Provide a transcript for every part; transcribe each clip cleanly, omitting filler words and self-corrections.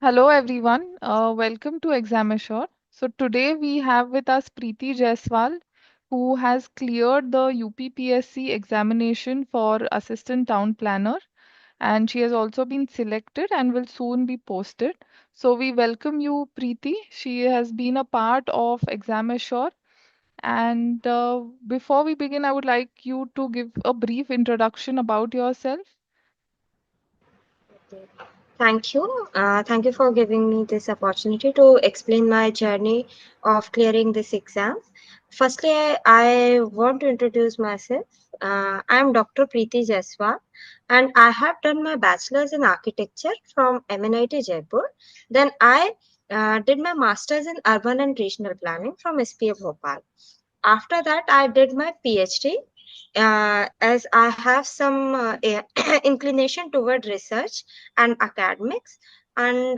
Hello everyone, welcome to Exam Assure. So today we have with us Preeti Jaiswal, who has cleared the UPPSC examination for Assistant Town Planner, and she has also been selected and will soon be posted. So we welcome you, Preeti. She has been a part of Exam Assure. And before we begin, I would like you to give a brief introduction about yourself. Okay. Thank you. Thank you for giving me this opportunity to explain my journey of clearing this exam. Firstly, I want to introduce myself. I am Dr. Preeti Jaiswal, and I have done my bachelor's in architecture from MNIT Jaipur. Then I did my master's in urban and regional planning from SPA Bhopal. After that, I did my PhD as I have some inclination toward research and academics, and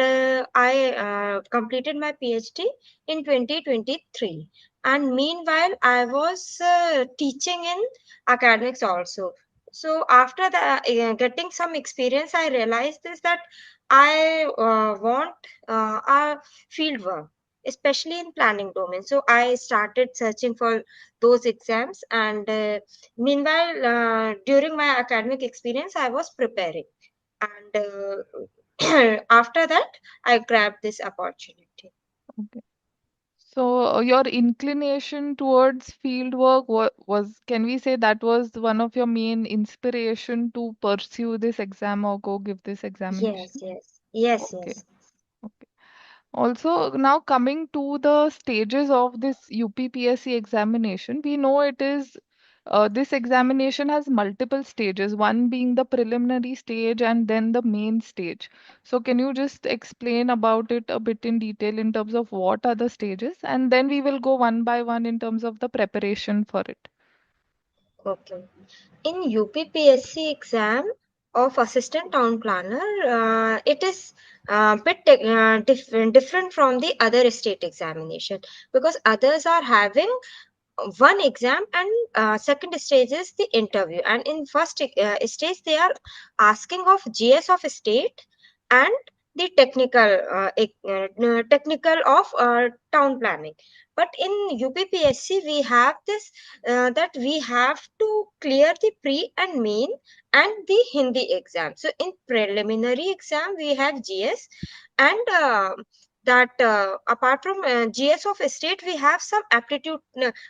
I completed my PhD in 2023. And meanwhile, I was teaching in academics also. So after that, getting some experience, I realized this that I want a field work, especially in planning domain. So I started searching for those exams, and meanwhile, during my academic experience, I was preparing, and after that, I grabbed this opportunity. Okay. So your inclination towards field work was, can we say that was one of your main inspiration to pursue this exam or go give this Yes, examination? yes, yes, Okay. yes. Okay. Also, now coming to the stages of this UPPSC examination, we know it is this examination has multiple stages, one being the preliminary stage and then the main stage. So, can you just explain about it a bit in detail in terms of what are the stages? And then we will go one by one in terms of the preparation for it. Okay. In UPPSC exam of assistant town planner, it is a bit different from the other state examination, because others are having one exam, and second stage is the interview, and in first stage they are asking of GS of state and the technical of town planning. But in UPPSC we have this that we have to clear the pre and main and the Hindi exam. So in preliminary exam we have GS, and that apart from GS of state, we have some aptitude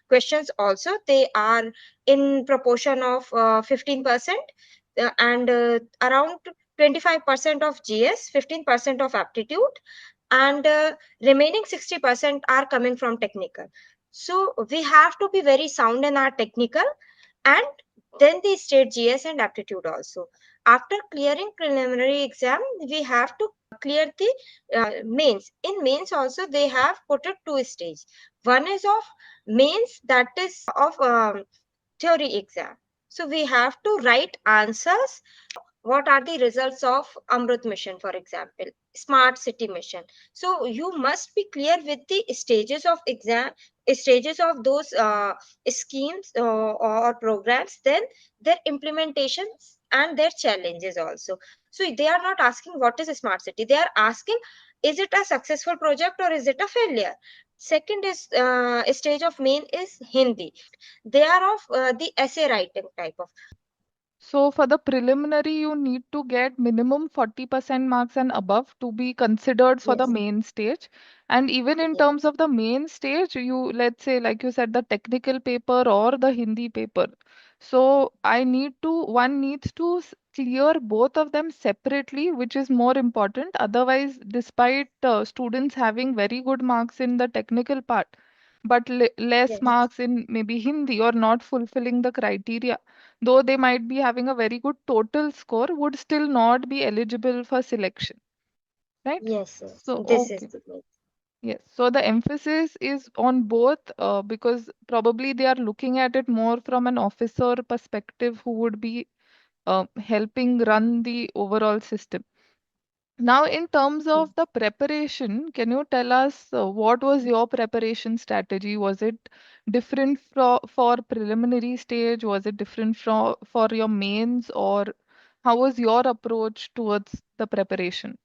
questions also. They are in proportion of 15%, and around 25% of GS, 15% of aptitude, and remaining 60% are coming from technical. So we have to be very sound in our technical, and then the state GS and aptitude also. After clearing preliminary exam, we have to clear the mains. In mains also they have put it two stage. One is of mains, that is of theory exam. So we have to write answers. What are the results of Amrut mission, for example, smart city mission? So you must be clear with the stages of exam, stages of those schemes or programs, then their implementations and their challenges also. So they are not asking what is a smart city, they are asking is it a successful project or is it a failure. Second is stage of main is Hindi. They are of the essay writing type of. So for the preliminary, you need to get minimum 40% marks and above to be considered for the Yes, main stage. And even in yes, terms of the main stage, you, let's say, like you said, the technical paper or the Hindi paper. So one needs to clear both of them separately, which is more important. Otherwise, despite students having very good marks in the technical part, but less yes, marks in maybe Hindi or not fulfilling the criteria, though they might be having a very good total score, would still not be eligible for selection, right? yes, yes. So, This is okay. the main. Yes. So the emphasis is on both because probably they are looking at it more from an officer perspective who would be helping run the overall system. Now, in terms of the preparation, can you tell us what was your preparation strategy? Was it different for preliminary stage? Was it different for your mains, or how was your approach towards the preparation?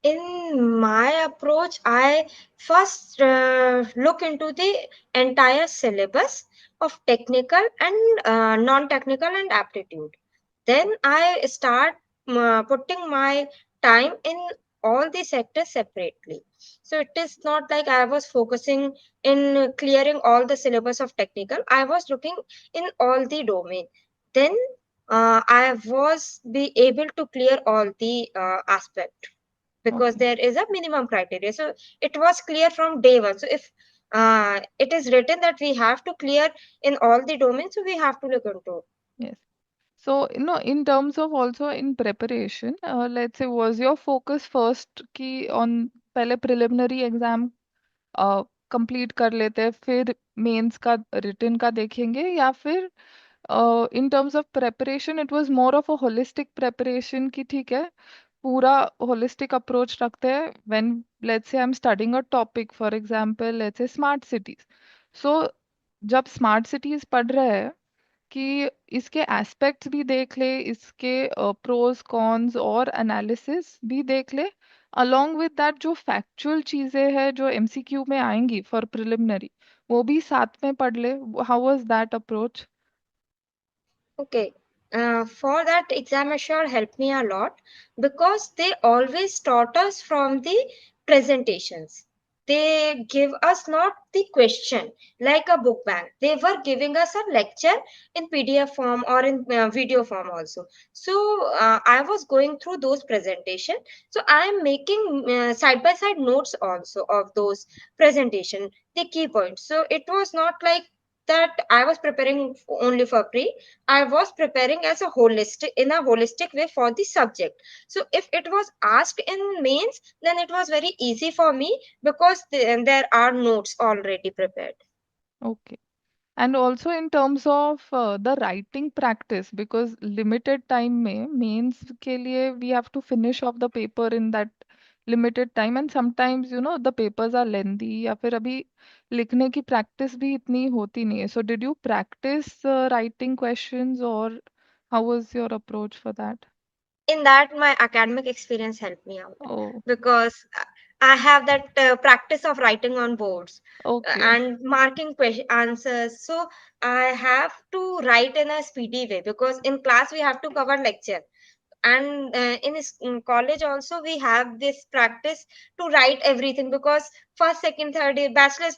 In my approach, I first look into the entire syllabus of technical and non-technical and aptitude. Then I start putting my time in all the sectors separately. So it is not like I was focusing in clearing all the syllabus of technical. I was looking in all the domain. Then I was be able to clear all the aspect, because Okay. there is a minimum criteria. So it was clear from day one. So if it is written that we have to clear in all the domains, so we have to look into. Yes. So, in terms of also in preparation, let's say, was your focus first ki on पहले preliminary exam complete कर लेते हैं फिर mains का written का देखेंगे या फिर इन terms of preparation it was more of a holistic preparation कि ठीक है पूरा होलिस्टिक अप्रोच रखते हैं when let's say I am studying a topic for example let's say smart cities सो जब स्मार्ट सिटीज पढ़ रहे हैं कि इसके एस्पेक्ट्स भी देख ले इसके प्रोज कॉन्स और एनालिसिस भी देख ले अलोंग विद दैट जो फैक्चुअल चीजें हैं जो एमसीक्यू में आएंगी फॉर प्रिलिमिनरी वो भी साथ में पढ़ ले how was that approach Okay. For that, exam assure helped me a lot, because they always taught us from the presentations. They give us not the question like a book bank. They were giving us a lecture in PDF form or in video form also. So I was going through those presentation. So I am making side by side notes also of those presentation, the key points. So it was not like that I was preparing only for pre. I was preparing as a holistic way for the subject. So if it was asked in mains, then it was very easy for me, because there are notes already prepared. Okay and also in terms of the writing practice because limited time में mains के लिए we have to finish off the paper in that limited time and sometimes the papers are lengthy या फिर अभी लिखने की practice भी इतनी होती नहीं है so did you practice writing questions और how was your approach for that In that, my academic experience helped me out, uh because I have that practice of writing on boards okay and marking answers. So I have to write in a speedy way, because in class we have to cover lecture, and in college also we have this practice to write everything, because first second third year bachelor's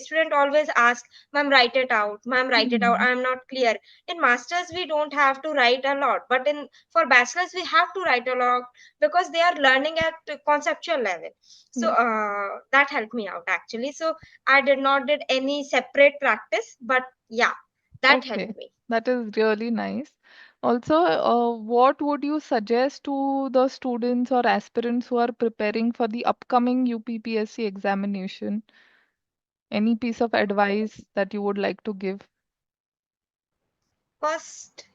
student always ask, ma'am, write it out, ma'am, write it out, I'm not clear. In masters we don't have to write a lot, but in for bachelor's we have to write a lot, because they are learning at conceptual level. So yes that helped me out actually. So I did not did any separate practice, but yeah, that Okay, helped me. that is really nice. Also, what would you suggest to the students or aspirants who are preparing for the upcoming UPPSC examination? Any piece of advice that you would like to give? First,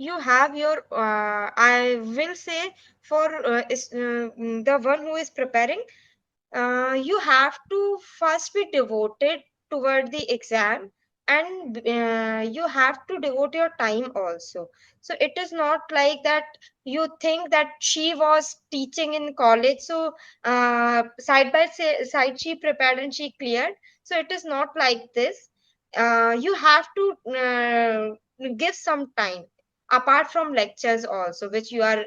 you have your, I will say, for the one who is preparing, you have to first be devoted toward the exam, and you have to devote your time also. So it is not like that you think that she was teaching in college, so side by side she prepared and she cleared. So it is not like this. You have to give some time apart from lectures also, which you are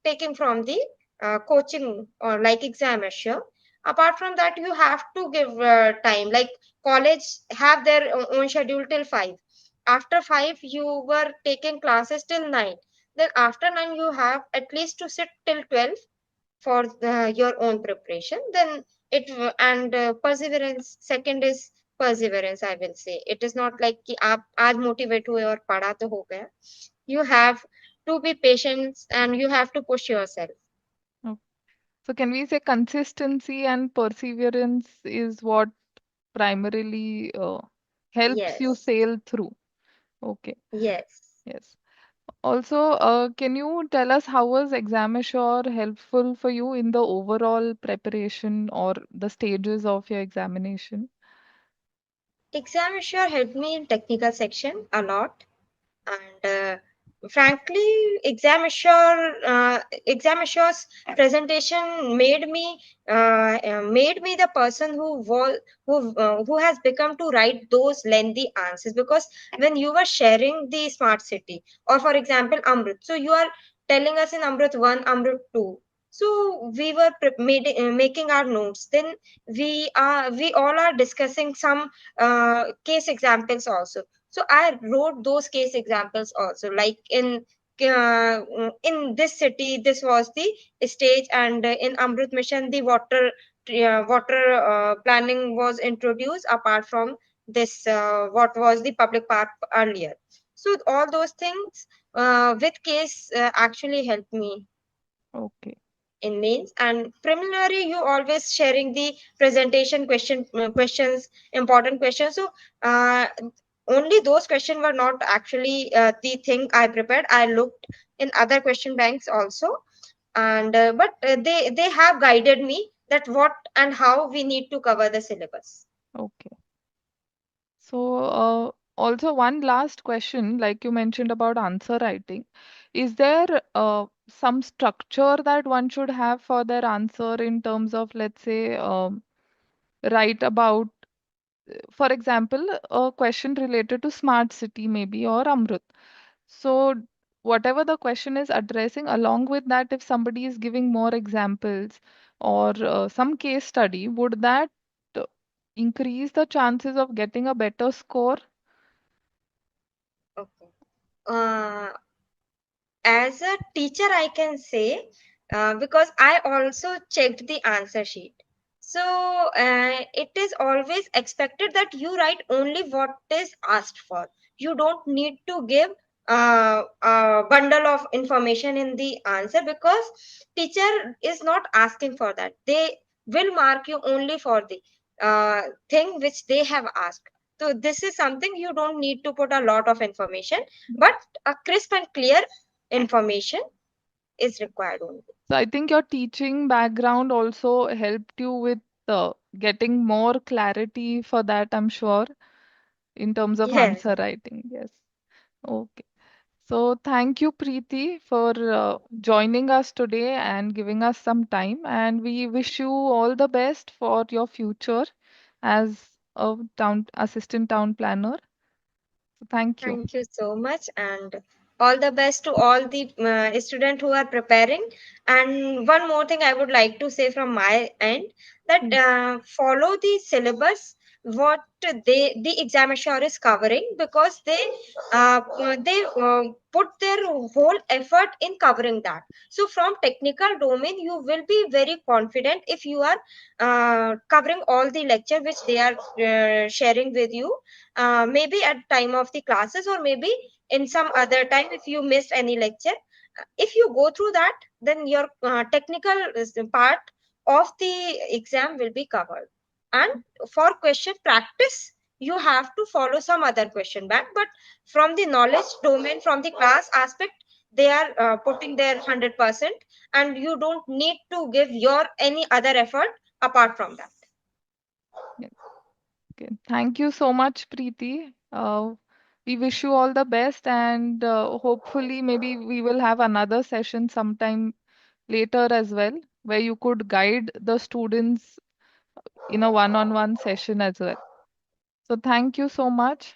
taking from the coaching or like exam assure. Apart from that, you have to give time, like college have their own schedule till 5. After 5 you were taking classes till 9, then after 9 you have at least to sit till 12 for your own preparation. Then and perseverance, second is perseverance, I will say. It is not like कि आप आज motivate हुए और पढ़ा तो हो गया. You have to be patient and you have to push yourself. Oh, so, can we say consistency and perseverance is what primarily helps you Yes, sail through? Okay, yes. yes. Also, can you tell us how was Exam Assure helpful for you in the overall preparation or the stages of your examination? Exam sure helped me in technical section a lot, and frankly, exam assure's presentation made me the person who has become to write those lengthy answers, because when you were sharing the smart city, or for example Amrit, so you are telling us in Amrit 1, Amrit 2, so we were making our notes, then we all are discussing some case examples also. So I wrote those case examples also, like in this city this was the stage, and in Amrit mission the water planning was introduced apart from this what was the public park earlier. So all those things with case actually helped me Okay. in mains. And preliminary you always sharing the presentation questions, important questions. So uh, only those questions were not actually the thing I prepared. I looked in other question banks also, and but they have guided me that what and how we need to cover the syllabus. Okay. So, also one last question, like you mentioned about answer writing. Is there some structure that one should have for their answer in terms of, let's say, write about, for example, a question related to smart city maybe or Amrut. So, whatever the question is addressing, along with that, if somebody is giving more examples or some case study, would that uh, increase the chances of getting a better score? Okay. uh, as a teacher I can say, because I also checked the answer sheet. So it is always expected that you write only what is asked for. You don't need to give a bundle of information in the answer, because teacher is not asking for that. They will mark you only for the thing which they have asked. So this is something you don't need to put a lot of information, but a crisp and clear information is required only. So I think your teaching background also helped you with getting more clarity for that, I'm sure, in terms of Yes, answer writing. Yes. Okay. So thank you, Preeti, for joining us today and giving us some time. And we wish you all the best for your future as a town assistant town planner. So thank you. thank you so much, and all the best to all the students who are preparing. And one more thing I would like to say from my end, that Yes. follow the syllabus what the examination is covering, because they put their whole effort in covering that. So from technical domain you will be very confident if you are covering all the lecture which they are sharing with you, maybe at time of the classes, or maybe in some other time if you missed any lecture. If you go through that, then your technical part of the exam will be covered. And for question practice you have to follow some other question back, but from the knowledge domain, from the class aspect, they are putting their 100%, and you don't need to give your any other effort apart from that. Yes. Okay. Thank you so much, Preeti. We wish you all the best, and hopefully, maybe we will have another session sometime later as well, where you could guide the students in a one-on-one session as well. So, thank you so much.